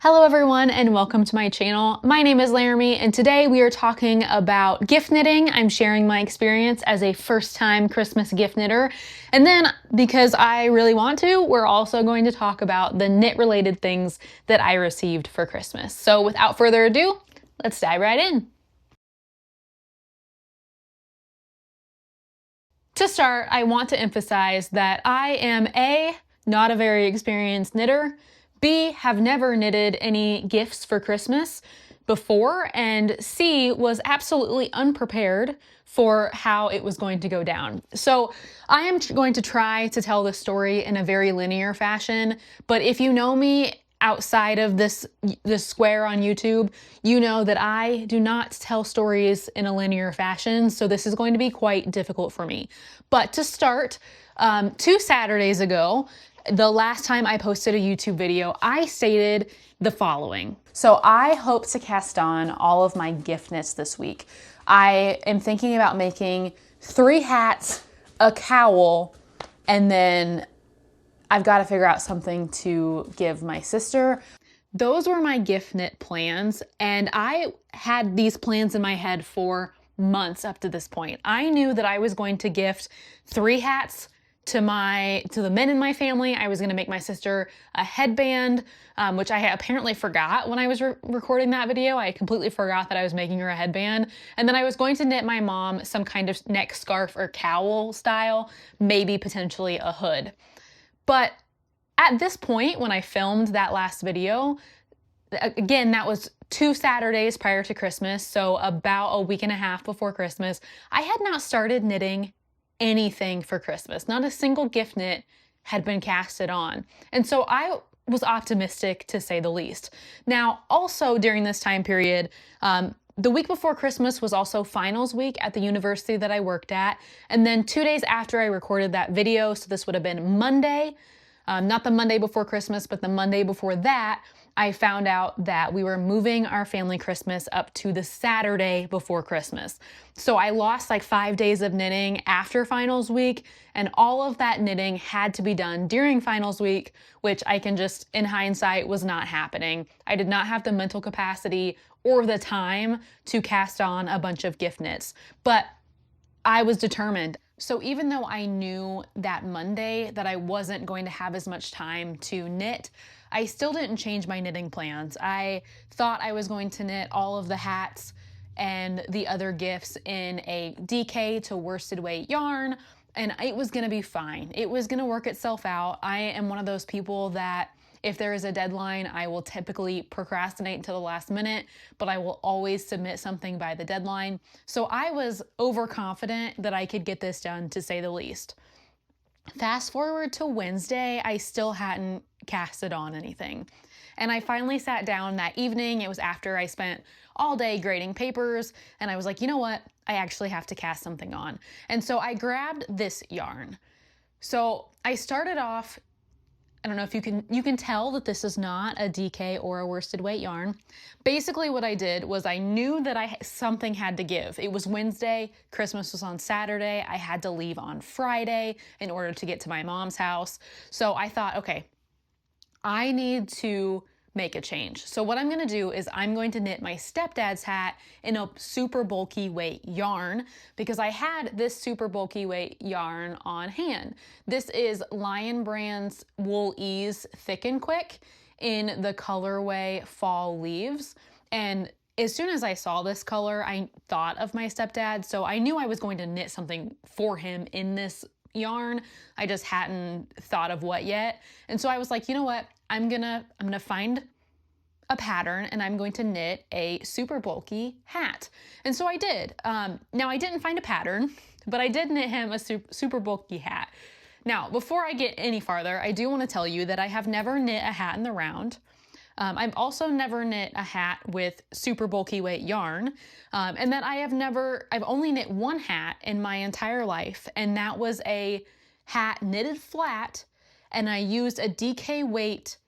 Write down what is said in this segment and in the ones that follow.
Hello everyone and welcome to my channel. My name is Laramie and today we are talking about gift knitting. I'm sharing my experience as a first-time Christmas gift knitter. And then because I really want to, we're also going to talk about the knit-related things that I received for Christmas. So without further ado, let's dive right in. To start, I want to emphasize that I am A, not a very experienced knitter, B, have never knitted any gifts for Christmas before, and C, was absolutely unprepared for how it was going to go down. So I am going to try to tell this story in a very linear fashion, but if you know me outside of this square on YouTube, you know that I do not tell stories in a linear fashion, so this is going to be quite difficult for me. But to start, 2 Saturdays ago, the last time I posted a YouTube video, I stated the following. So I hope to cast on all of my gift knits this week. I am thinking about making 3 hats, a cowl, and then I've got to figure out something to give my sister. Those were my gift knit plans, and I had these plans in my head for months up to this point. I knew that I was going to gift 3 hats to the men in my family. I was going to make my sister a headband, which I apparently forgot when I was recording that video. I completely forgot that I was making her a headband. And then I was going to knit my mom some kind of neck scarf or cowl style, maybe potentially a hood. But at this point, when I filmed that last video, again, that was 2 Saturdays prior to Christmas, so about a week and a half before Christmas, I had not started knitting anything for Christmas. Not a single gift knit had been casted on. And so I was optimistic, to say the least. Now, also during this time period, the week before Christmas was also finals week at the university that I worked at. And then 2 days after I recorded that video, so this would have been Monday, not the Monday before Christmas, but the Monday before that, I found out that we were moving our family Christmas up to the Saturday before Christmas. So I lost like 5 days of knitting after finals week, and all of that knitting had to be done during finals week, which I can just, in hindsight, was not happening. I did not have the mental capacity or the time to cast on a bunch of gift knits, but I was determined. So even though I knew that Monday that I wasn't going to have as much time to knit, I still didn't change my knitting plans. I thought I was going to knit all of the hats and the other gifts in a DK to worsted weight yarn, and it was gonna be fine. It was gonna work itself out. I am one of those people that if there is a deadline, I will typically procrastinate until the last minute, but I will always submit something by the deadline. So I was overconfident that I could get this done, to say the least. Fast forward to Wednesday, I still hadn't casted on anything. And I finally sat down that evening. It was after I spent all day grading papers, and I was like, you know what? I actually have to cast something on. And so I grabbed this yarn. So I started off, I don't know if you can tell that this is not a DK or a worsted weight yarn. Basically what I did was I knew that something had to give. It was Wednesday, Christmas was on Saturday, I had to leave on Friday in order to get to my mom's house. So I thought, okay, I need to make a change. So what I'm gonna do is I'm going to knit my stepdad's hat in a super bulky weight yarn because I had this super bulky weight yarn on hand. This is Lion Brand's Wool Ease Thick and Quick in the colorway Fall Leaves. And as soon as I saw this color, I thought of my stepdad, so I knew I was going to knit something for him in this yarn. I just hadn't thought of what yet. And so I was like, you know what? I'm gonna find a pattern and I'm going to knit a super bulky hat. And so I did. Now I didn't find a pattern, but I did knit him a super bulky hat. Now, before I get any farther, I do want to tell you that I have never knit a hat in the round. I've also never knit a hat with super bulky weight yarn, and that I've only knit 1 hat in my entire life, and that was a hat knitted flat, and I used a DK weight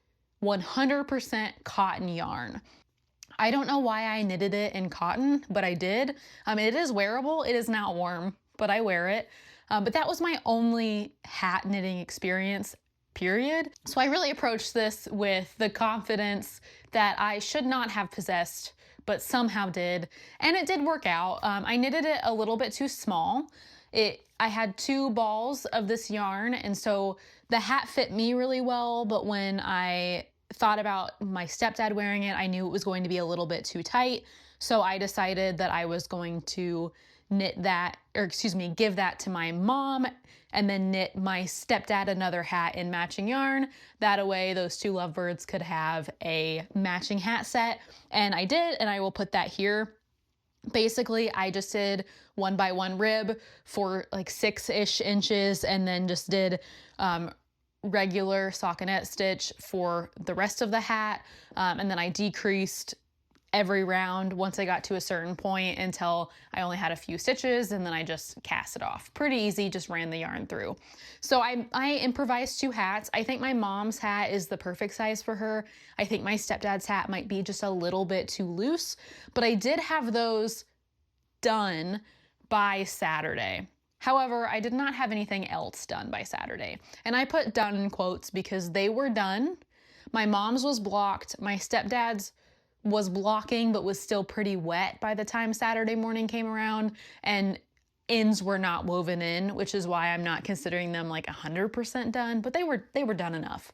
100% cotton yarn. I don't know why I knitted it in cotton, but I did. It is wearable, it is not warm, but I wear it. But that was my only hat knitting experience period. So I really approached this with the confidence that I should not have possessed, but somehow did. And it did work out. I knitted it a little bit too small. I had 2 balls of this yarn, and so the hat fit me really well, but when I thought about my stepdad wearing it, I knew it was going to be a little bit too tight. So I decided that I was going to knit that, or excuse me, give that to my mom, and then knit my stepdad another hat in matching yarn. That way those 2 lovebirds could have a matching hat set. And I did, and I will put that here. Basically, I just did 1x1 rib for like 6-ish inches, and then just did regular stockinette stitch for the rest of the hat. And then I decreased every round once I got to a certain point until I only had a few stitches, and then I just cast it off. Pretty easy, just ran the yarn through. So I improvised 2 hats. I think my mom's hat is the perfect size for her. I think my stepdad's hat might be just a little bit too loose, but I did have those done by Saturday. However, I did not have anything else done by Saturday. And I put done in quotes because they were done. My mom's was blocked. My stepdad's was blocking, but was still pretty wet by the time Saturday morning came around, and ends were not woven in, which is why I'm not considering them like 100% done, but they were done enough.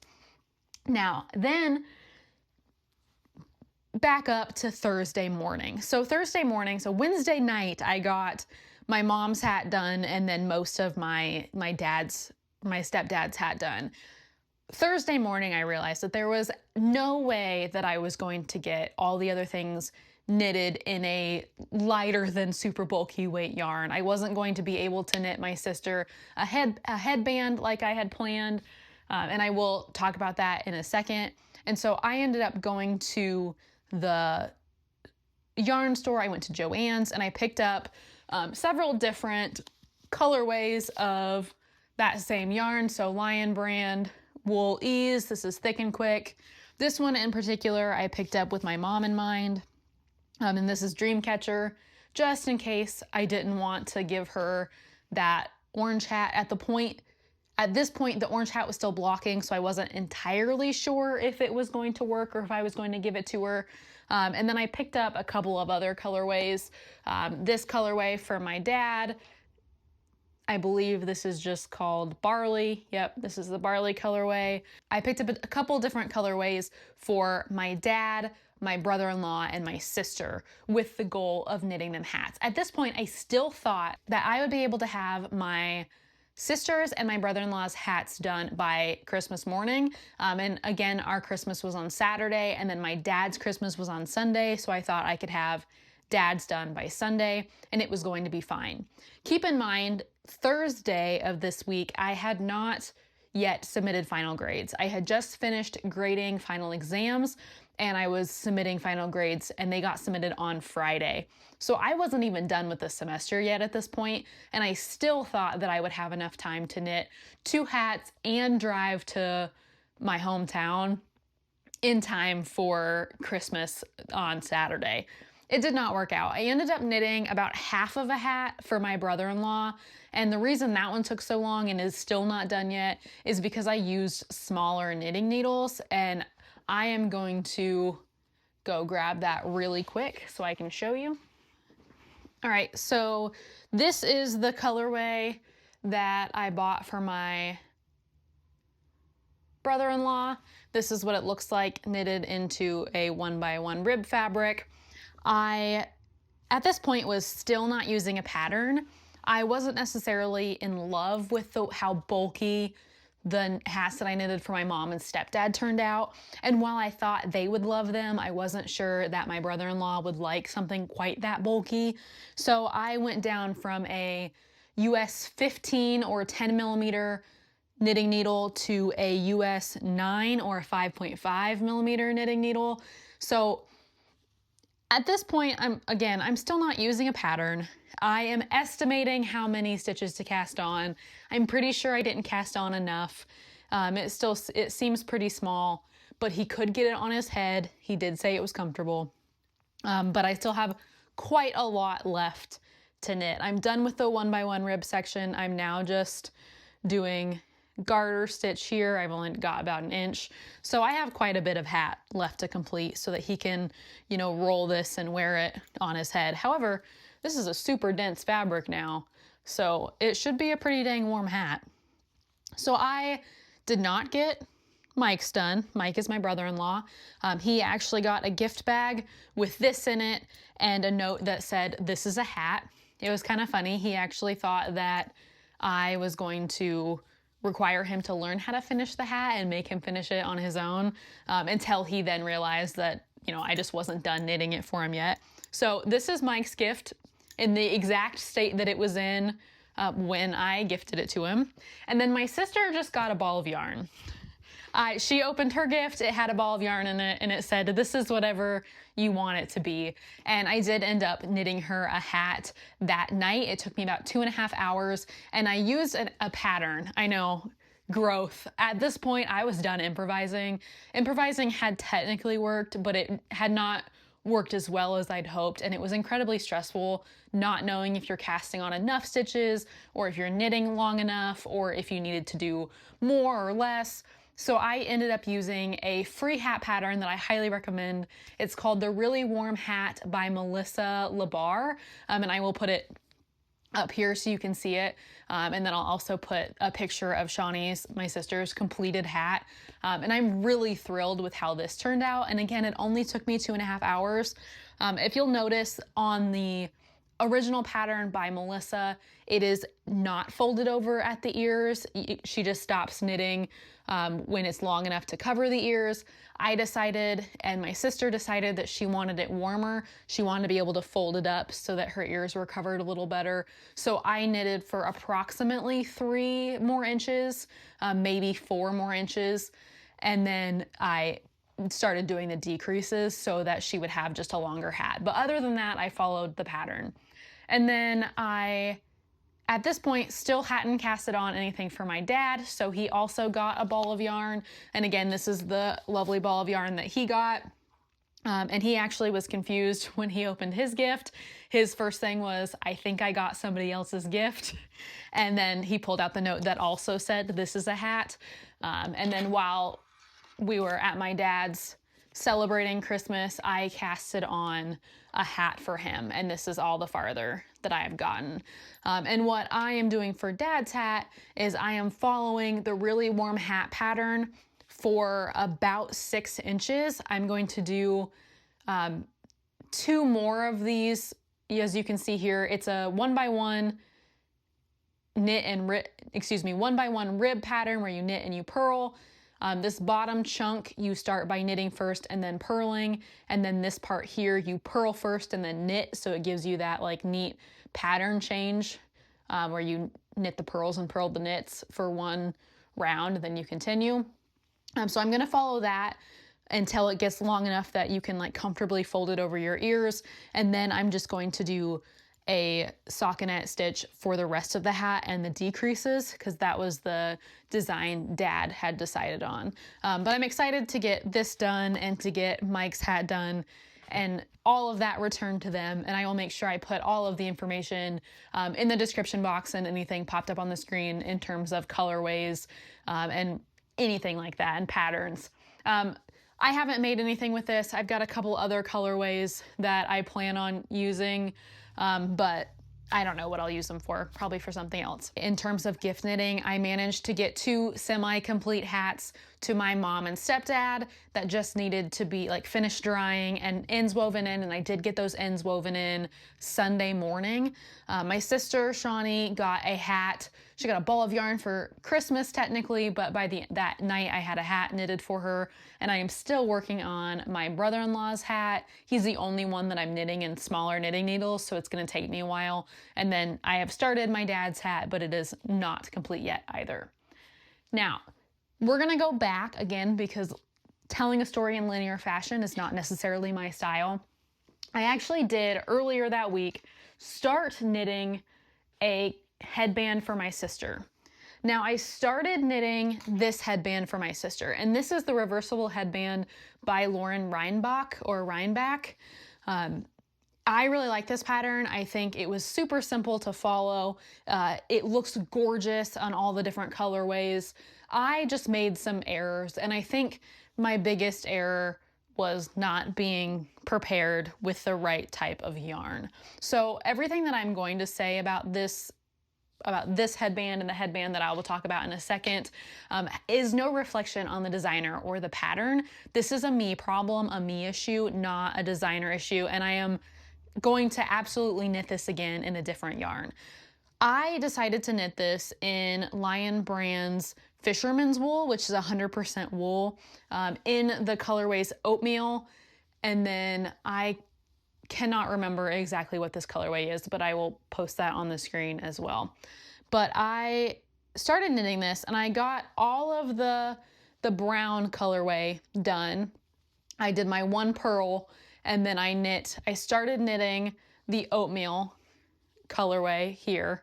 Now, then back up to Thursday morning. So Wednesday night, I got my mom's hat done, and then most of my stepdad's hat done. Thursday morning, I realized that there was no way that I was going to get all the other things knitted in a lighter than super bulky weight yarn. I wasn't going to be able to knit my sister a headband like I had planned, and I will talk about that in a second. And so I ended up going to the yarn store. I went to Joann's, and I picked up several different colorways of that same yarn. So Lion brand, Wool Ease, this is Thick and Quick. This one in particular I picked up with my mom in mind. And this is Dreamcatcher, just in case I didn't want to give her that orange hat. At this point, the orange hat was still blocking, so I wasn't entirely sure if it was going to work or if I was going to give it to her. And then I picked up a couple of other colorways. This colorway for my dad, I believe this is just called Barley. Yep, this is the Barley colorway. I picked up a couple different colorways for my dad, my brother-in-law, and my sister with the goal of knitting them hats. At this point, I still thought that I would be able to have my sister's and my brother-in-law's hats done by Christmas morning. And again, our Christmas was on Saturday, and then my dad's Christmas was on Sunday, so I thought I could have dad's done by Sunday, and it was going to be fine. Keep in mind, Thursday of this week, I had not yet submitted final grades. I had just finished grading final exams, and I was submitting final grades, and they got submitted on Friday. So I wasn't even done with the semester yet at this point, and I still thought that I would have enough time to knit 2 hats and drive to my hometown in time for Christmas on Saturday. It did not work out. I ended up knitting about half of a hat for my brother-in-law, and the reason that one took so long and is still not done yet is because I used smaller knitting needles, and I am going to go grab that really quick so I can show you. All right, so this is the colorway that I bought for my brother-in-law. This is what it looks like knitted into a 1x1 rib fabric. I, at this point, was still not using a pattern. I wasn't necessarily in love with how bulky the hats that I knitted for my mom and stepdad turned out. And while I thought they would love them, I wasn't sure that my brother-in-law would like something quite that bulky. So I went down from a US 15 or 10 millimeter knitting needle to a US 9 or a 5.5 millimeter knitting needle. So at this point, I'm still not using a pattern. I am estimating how many stitches to cast on. I'm pretty sure I didn't cast on enough. It seems pretty small, but he could get it on his head. He did say it was comfortable, but I still have quite a lot left to knit. I'm done with the 1x1 rib section. I'm now just doing garter stitch here. I've only got about an inch. So I have quite a bit of hat left to complete so that he can, you know, roll this and wear it on his head. However, this is a super dense fabric now, so it should be a pretty dang warm hat. So I did not get Mike's done. Mike is my brother-in-law. He actually got a gift bag with this in it and a note that said, "This is a hat." It was kind of funny. He actually thought that I was going to require him to learn how to finish the hat and make him finish it on his own, until he then realized that, you know, I just wasn't done knitting it for him yet. So this is Mike's gift in the exact state that it was in when I gifted it to him. And then my sister just got a ball of yarn. She opened her gift, it had a ball of yarn in it, and it said, "This is whatever you want it to be." And I did end up knitting her a hat that night. It took me about 2.5 hours, and I used a pattern. I know, growth. At this point, I was done improvising. Improvising had technically worked, but it had not worked as well as I'd hoped, and it was incredibly stressful not knowing if you're casting on enough stitches, or if you're knitting long enough, or if you needed to do more or less. So I ended up using a free hat pattern that I highly recommend. It's called the Really Warm Hat by Melissa LaBarre, and I will put it up here so you can see it. And then I'll also put a picture of Shawnee's, my sister's, completed hat. And I'm really thrilled with how this turned out. And again, it only took me 2.5 hours. If you'll notice on the original pattern by Melissa, it is not folded over at the ears. She just stops knitting when it's long enough to cover the ears. I decided, and my sister decided, that she wanted it warmer. She wanted to be able to fold it up so that her ears were covered a little better. So I knitted for approximately 3 more inches, maybe 4 more inches. And then I started doing the decreases so that she would have just a longer hat. But other than that, I followed the pattern. And then I, at this point, still hadn't casted on anything for my dad, so he also got a ball of yarn. And again, this is the lovely ball of yarn that he got. And he actually was confused when he opened his gift. His first thing was, "I think I got somebody else's gift." And then he pulled out the note that also said, "This is a hat." And then while we were at my dad's celebrating Christmas, I casted on a hat for him, and this is all the farther that I have gotten. And what I am doing for Dad's hat is I am following the Really Warm Hat pattern for about 6 inches. I'm going to do 2 more of these. As you can see here, it's a 1x1 knit and rib, 1x1 rib pattern where you knit and you purl. This bottom chunk, you start by knitting first and then purling, and then this part here, you purl first and then knit, so it gives you that like neat pattern change where you knit the purls and purl the knits for 1 round, then you continue. So I'm gonna follow that until it gets long enough that you can like comfortably fold it over your ears, and then I'm just going to do a stockinette stitch for the rest of the hat and the decreases, because that was the design Dad had decided on. But I'm excited to get this done and to get Mike's hat done and all of that returned to them. And I will make sure I put all of the information in the description box and anything popped up on the screen in terms of colorways and anything like that, and patterns. I haven't made anything with this. I've got a couple other colorways that I plan on using, but I don't know what I'll use them for, probably for something else. In terms of gift knitting, I managed to get 2 semi-complete hats to my mom and stepdad that just needed to be like finished drying and ends woven in, and I did get those ends woven in Sunday morning. My sister, Shawnee, got a hat. She got a ball of yarn for Christmas technically, but by that night I had a hat knitted for her, and I am still working on my brother-in-law's hat. He's the only one that I'm knitting in smaller knitting needles, so it's gonna take me a while. And then I have started my dad's hat, but it is not complete yet either. Now, we're gonna go back again because telling a story in linear fashion is not necessarily my style. I actually did earlier that week start knitting a headband for my sister. Now I started knitting this headband for my sister, and this is the Reversible headband by Lauren Reinbach or Reinbach. I really like this pattern. I think it was super simple to follow. It looks gorgeous on all the different colorways. I just made some errors, and I think my biggest error was not being prepared with the right type of yarn. So everything that I'm going to say about this headband and the headband that I will talk about in a second is no reflection on the designer or the pattern. This is a me problem, a me issue, not a designer issue, and I am going to absolutely knit this again in a different yarn. I decided to knit this in Lion Brand's Fisherman's Wool, which is 100% wool, in the colorways Oatmeal, and then I cannot remember exactly what this colorway is, but I will post that on the screen as well. But I started knitting this, and I got all of the brown colorway done. I did my one purl, and then I started knitting the Oatmeal colorway here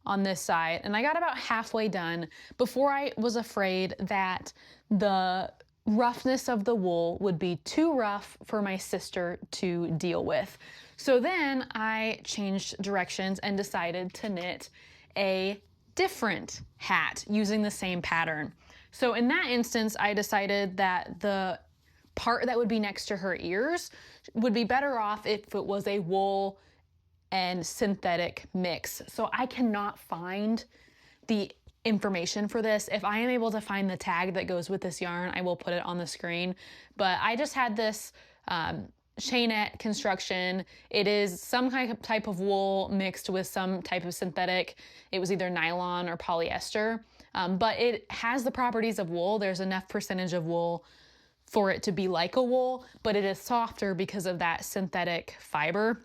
on this side, and I got about halfway done before I was afraid that the roughness of the wool would be too rough for my sister to deal with. So then I changed directions and decided to knit a different hat using the same pattern. So in that instance, I decided that the part that would be next to her ears would be better off if it was a wool and synthetic mix. So I cannot find the information for this. If I am able to find the tag that goes with this yarn, I will put it on the screen. But I just had this chainette construction. It is some kind of type of wool mixed with some type of synthetic. It was either nylon or polyester, but it has the properties of wool. There's enough percentage of wool for it to be like a wool, but it is softer because of that synthetic fiber.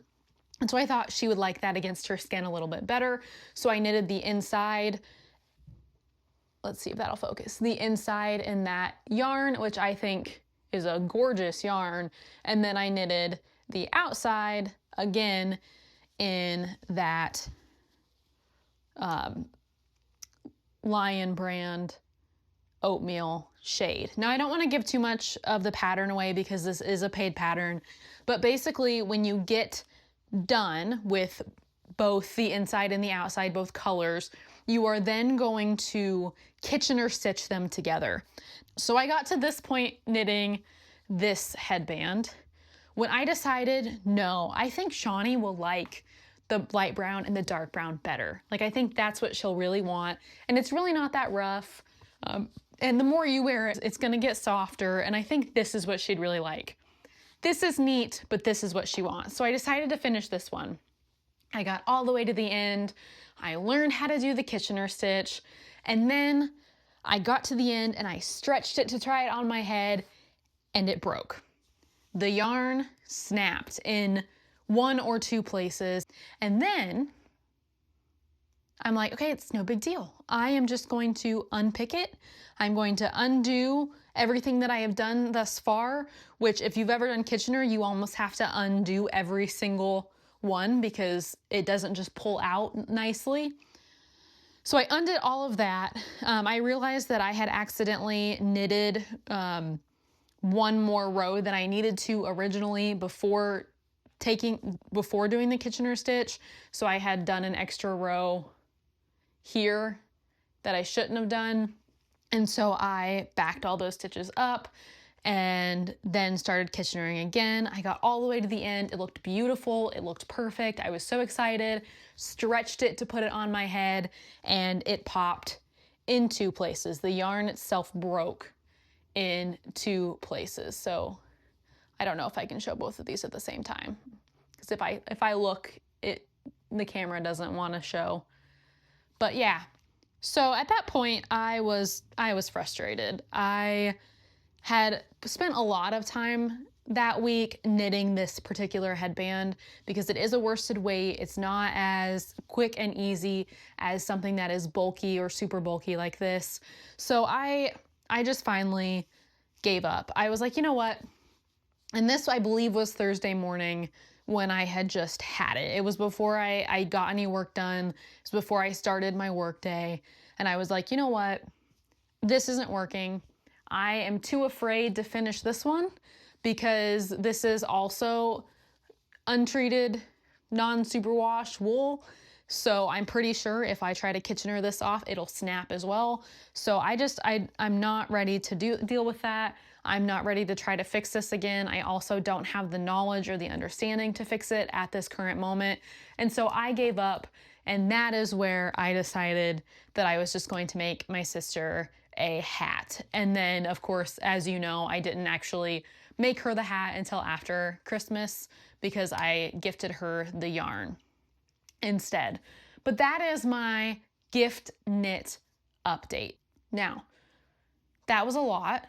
And so I thought she would like that against her skin a little bit better. So I knitted the inside. Let's see if that'll focus. The inside in that yarn, which I think is a gorgeous yarn. And then I knitted the outside again in that Lion Brand Oatmeal shade. Now I don't want to give too much of the pattern away because this is a paid pattern, but basically when you get done with both the inside and the outside, both colors, you are then going to Kitchener stitch them together. So I got to this point knitting this headband when I decided, no, I think Shawnee will like the light brown and the dark brown better. Like, I think that's what she'll really want. And it's really not that rough. And the more you wear it, it's gonna get softer. And I think this is what she'd really like. This is neat, but this is what she wants. So I decided to finish this one. I got all the way to the end. I learned how to do the Kitchener stitch. And then I got to the end and I stretched it to try it on my head and it broke. The yarn snapped in one or two places. And then I'm like, okay, it's no big deal. I am just going to unpick it. I'm going to undo everything that I have done thus far, which if you've ever done Kitchener, you almost have to undo every single one because it doesn't just pull out nicely. So I undid all of that. I realized that I had accidentally knitted one more row than I needed to originally before doing the Kitchener stitch. So I had done an extra row here that I shouldn't have done. And so I backed all those stitches up and then started Kitchenering again. I got all the way to the end. It looked beautiful. It looked perfect. I was so excited, stretched it to put it on my head, and it popped in two places. The yarn itself broke in two places. So I don't know if I can show both of these at the same time, because if I look, the camera doesn't want to show. But yeah, so at that point I was frustrated. I had spent a lot of time that week knitting this particular headband because it is a worsted weight. It's not as quick and easy as something that is bulky or super bulky like this. So I just finally gave up. I was like, you know what? And this, I believe, was Thursday morning when I had just had it. It was before I got any work done. It was before I started my work day. And I was like, you know what? This isn't working. I am too afraid to finish this one because this is also untreated, non-superwash wool. So I'm pretty sure if I try to Kitchener this off, it'll snap as well. So I'm not ready to deal with that. I'm not ready to try to fix this again. I also don't have the knowledge or the understanding to fix it at this current moment. And so I gave up, and that is where I decided that I was just going to make my sister a hat. And then, of course, as you know, I didn't actually make her the hat until after Christmas because I gifted her the yarn instead. But that is my gift knit update. Now, that was a lot.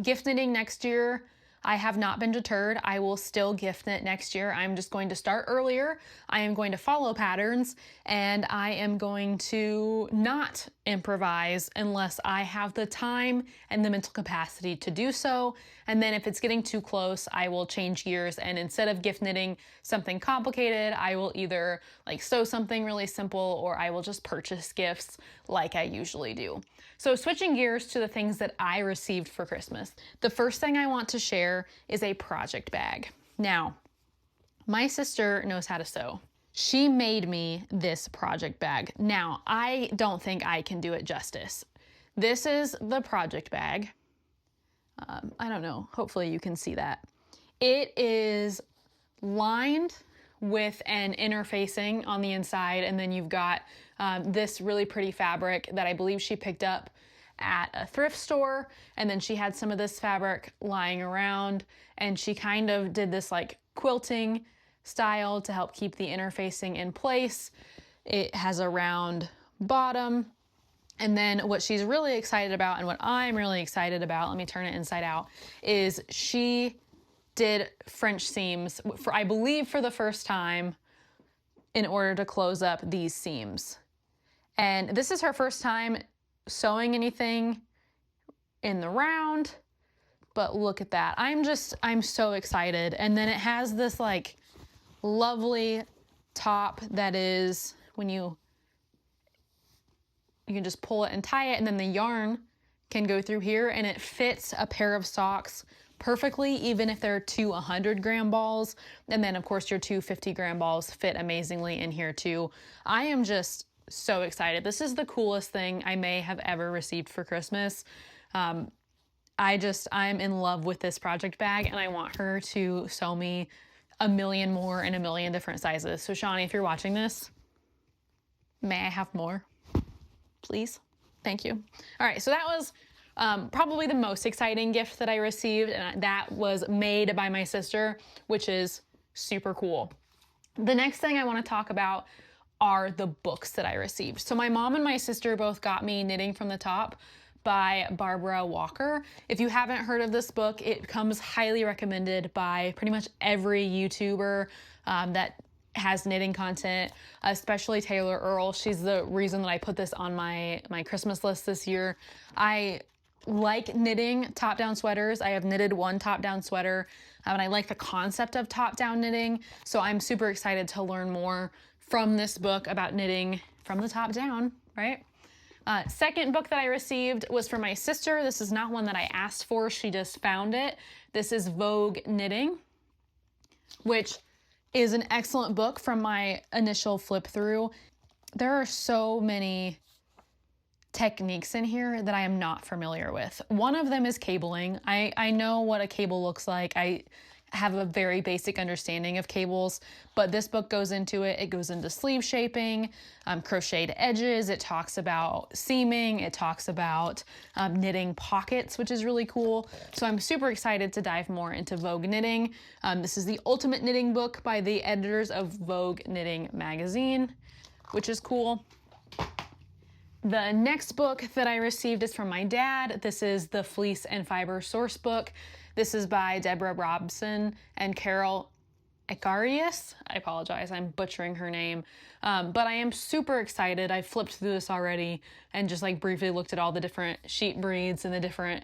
Gift knitting next year, I have not been deterred. I will still gift knit next year. I'm just going to start earlier. I am going to follow patterns, and I am going to not improvise unless I have the time and the mental capacity to do so. And then if it's getting too close, I will change gears, and instead of gift knitting something complicated, I will either like sew something really simple, or I will just purchase gifts like I usually do. So switching gears to the things that I received for Christmas. The first thing I want to share is a project bag. Now, my sister knows how to sew. She made me this project bag. Now, I don't think I can do it justice. This is the project bag. I don't know, hopefully you can see that. It is lined with an interfacing on the inside, and then you've got this really pretty fabric that I believe she picked up at a thrift store, and then she had some of this fabric lying around, and she kind of did this like quilting style to help keep the interfacing in place. It has a round bottom, and then what she's really excited about, and what I'm really excited about, let me turn it inside out, is she did French seams for, I believe, for the first time in order to close up these seams. And this is her first time sewing anything in the round, but look at that. I'm so excited. And then it has this like lovely top that is, when you can just pull it and tie it, and then the yarn can go through here, and it fits a pair of socks perfectly, even if they're two 100-gram balls. And then of course your two 50-gram balls fit amazingly in here too. I am just so excited. This is the coolest thing I may have ever received for Christmas. I'm in love with this project bag, and I want her to sew me a million more in a million different sizes. So Shawnee, if you're watching this, may I have more, please? Thank you. All right, so that was probably the most exciting gift that I received, and that was made by my sister, which is super cool. The next thing I want to talk about are the books that I received. So my mom and my sister both got me Knitting from the Top by Barbara Walker. If you haven't heard of this book, it comes highly recommended by pretty much every YouTuber that has knitting content, especially Taylor Earl. She's the reason that I put this on my Christmas list this year. I like knitting top-down sweaters. I have knitted one top-down sweater, and I like the concept of top-down knitting. So I'm super excited to learn more from this book about knitting from the top down, right? Second book that I received was for my sister. This is not one that I asked for. She just found it. This is Vogue Knitting, which is an excellent book from my initial flip through. There are so many techniques in here that I am not familiar with. One of them is cabling. I know what a cable looks like. I have a very basic understanding of cables, but this book goes into it. It goes into sleeve shaping, crocheted edges. It talks about seaming. It talks about knitting pockets, which is really cool. So I'm super excited to dive more into Vogue Knitting. This is the ultimate knitting book by the editors of Vogue Knitting magazine, which is cool. The next book that I received is from my dad. This is the Fleece and Fiber Sourcebook. This is by Deborah, Robson, and Carol Ekarius. I apologize, I'm butchering her name. But I am super excited. I flipped through this already and just like briefly looked at all the different sheep breeds and the different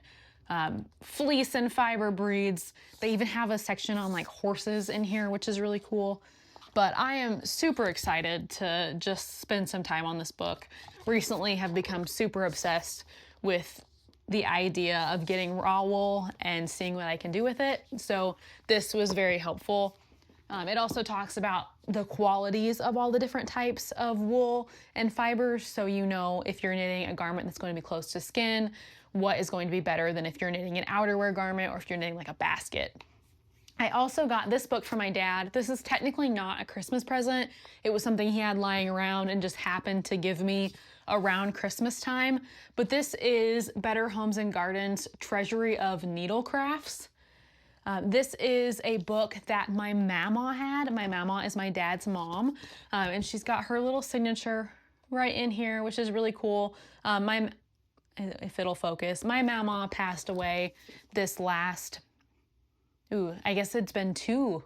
fleece and fiber breeds. They even have a section on like horses in here, which is really cool. But I am super excited to just spend some time on this book. Recently have become super obsessed with the idea of getting raw wool and seeing what I can do with it. So this was very helpful. It also talks about the qualities of all the different types of wool and fibers, so you know if you're knitting a garment that's going to be close to skin, what is going to be better than if you're knitting an outerwear garment or if you're knitting like a basket. I also got this book from my dad. This is technically not a Christmas present. It was something he had lying around and just happened to give me around Christmas time. But this is Better Homes and Gardens Treasury of Needle Crafts. This is a book that my mama had. My mama is my dad's mom, and she's got her little signature right in here, which is really cool. If it'll focus, my mama passed away this last, I guess it's been two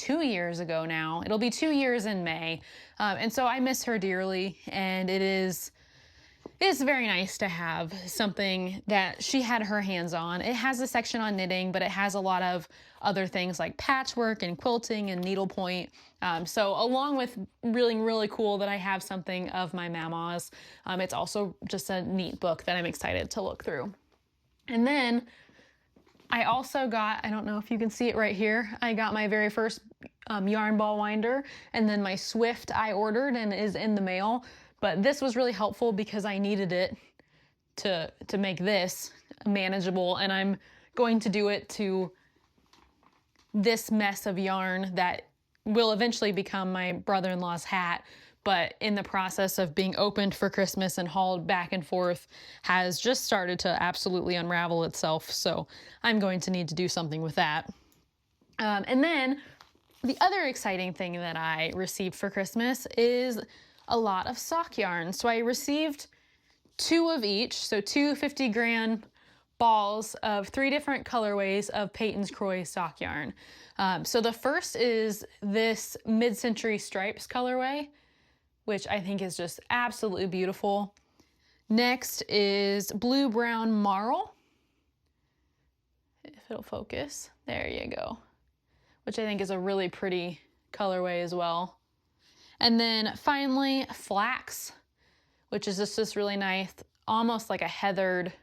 years ago now. It'll be 2 years in May. And so I miss her dearly, and it's very nice to have something that she had her hands on. It has a section on knitting, but it has a lot of other things like patchwork and quilting and needlepoint. So along with really cool that I have something of my mama's, it's also just a neat book that I'm excited to look through. And then I also got, I don't know if you can see it right here, I got my very first yarn ball winder, and then my Swift I ordered and is in the mail. But this was really helpful because I needed it to make this manageable, and I'm going to do it to this mess of yarn that will eventually become my brother-in-law's hat, but in the process of being opened for Christmas and hauled back and forth has just started to absolutely unravel itself. So I'm going to need to do something with that. And then the other exciting thing that I received for Christmas is a lot of sock yarn. So I received 2 of each, so 2 50-gram balls of 3 different colorways of Patons Kroy sock yarn. So the first is this mid-century stripes colorway, which I think is just absolutely beautiful. Next is blue-brown marl. If it'll focus, there you go. Which I think is a really pretty colorway as well. And then finally, flax, which is just this really nice, almost like a heathered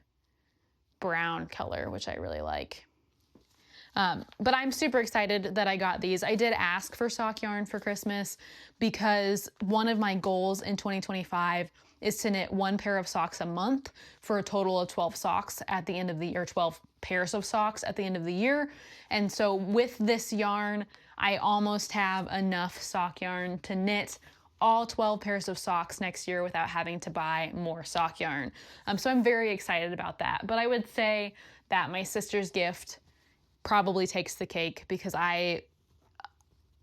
brown color, which I really like. But I'm super excited that I got these. I did ask for sock yarn for Christmas because one of my goals in 2025 is to knit 1 pair of socks a month for a total of 12 socks at the end of the year, 12 pairs of socks at the end of the year. And so with this yarn, I almost have enough sock yarn to knit all 12 pairs of socks next year without having to buy more sock yarn. So I'm very excited about that. But I would say that my sister's gift probably takes the cake because I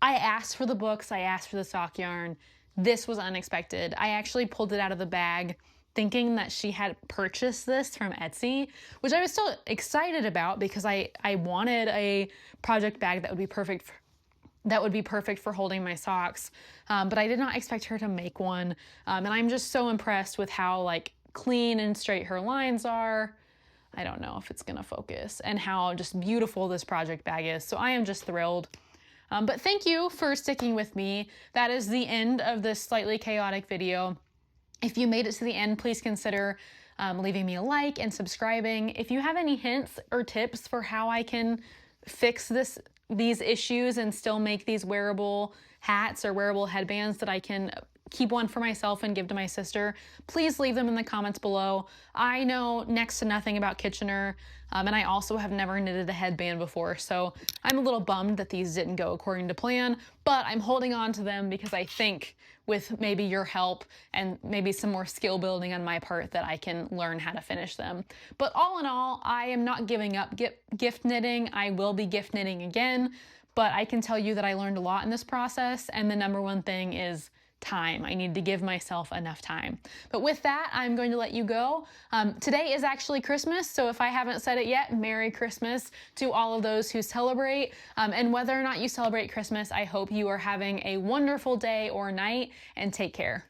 asked for the books, I asked for the sock yarn. This was unexpected. I actually pulled it out of the bag thinking that she had purchased this from Etsy, which I was still excited about because I wanted a project bag that would be perfect for holding my socks. But I did not expect her to make one. And I'm just so impressed with how like clean and straight her lines are. I don't know if it's gonna focus, and how just beautiful this project bag is. So I am just thrilled. But thank you for sticking with me. That is the end of this slightly chaotic video. If you made it to the end, please consider leaving me a like and subscribing. If you have any hints or tips for how I can fix these issues and still make these wearable hats or wearable headbands that I can keep one for myself and give to my sister, please leave them in the comments below. I know next to nothing about Kitchener, and I also have never knitted a headband before, so I'm a little bummed that these didn't go according to plan, but I'm holding on to them because I think with maybe your help and maybe some more skill building on my part that I can learn how to finish them. But all in all, I am not giving up gift knitting. I will be gift knitting again, but I can tell you that I learned a lot in this process, and the number one thing is time. I need to give myself enough time. But with that, I'm going to let you go. Today is actually Christmas, so if I haven't said it yet, Merry Christmas to all of those who celebrate. And whether or not you celebrate Christmas, I hope you are having a wonderful day or night, and take care.